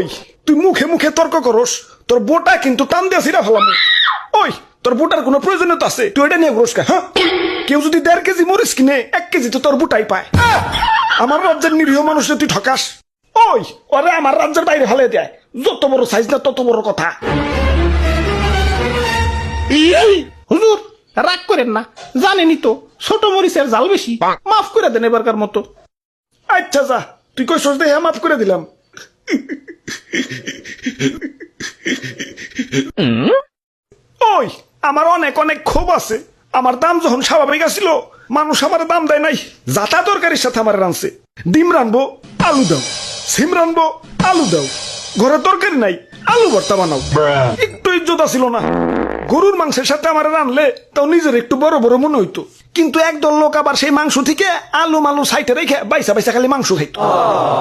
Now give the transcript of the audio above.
ওই তুই মুখে মুখে তর্ক করস, তোর বোটা কিন্তু টান দিয়ে ছিঁড়া ফেলাম। ওই তোর বোটার কোনো প্রয়োজনীয়তা আছে? তুই এটা নিয়ে ঘুরস কা? হ্যাঁ, কেউ যদি 1.5 কেজি মরিচ কিনে 1 কেজি তো তোর বোটাই পায়। আমার রাজ্যের নিরীহ মানুষকে তুই ঠকাস। ওই ওরে আমার রাজ্যের বাইরে ফেলে দেয়, যত বড় সাইজ না তত বড় কথা। হুজুর রাগ করেন না, জানেনই তো ছোট মরিচের জাল বেশি, মাফ করে দেন এবারকার মতো। আচ্ছা যা, তুই কই সোজ দেহে মাফ করে দিলাম। ওই আমার অনেক অনেক ক্ষোভ আছে। আমার দাম যখন স্বাভাবিক আসছিল, মানুষ আমার দাম দেয় নাই। যাতা তরকারির সাথে আমার রাঁধছে, ডিম রানবো আলু দাও, সিম রানবো আলু দাও, ঘরে তরকারি নাই আলু ভর্তা বানাও, একটু ইজ্জত ছিল না। গরুর মাংসের সাথে আমার রানলে তাও নিজের একটু বড় বড় মনে হইতো, কিন্তু একদল লোক আবার সেই মাংস থেকে আলু মালু সাইটে রেখে বাইসা বাইসা খালি মাংস খাইতো।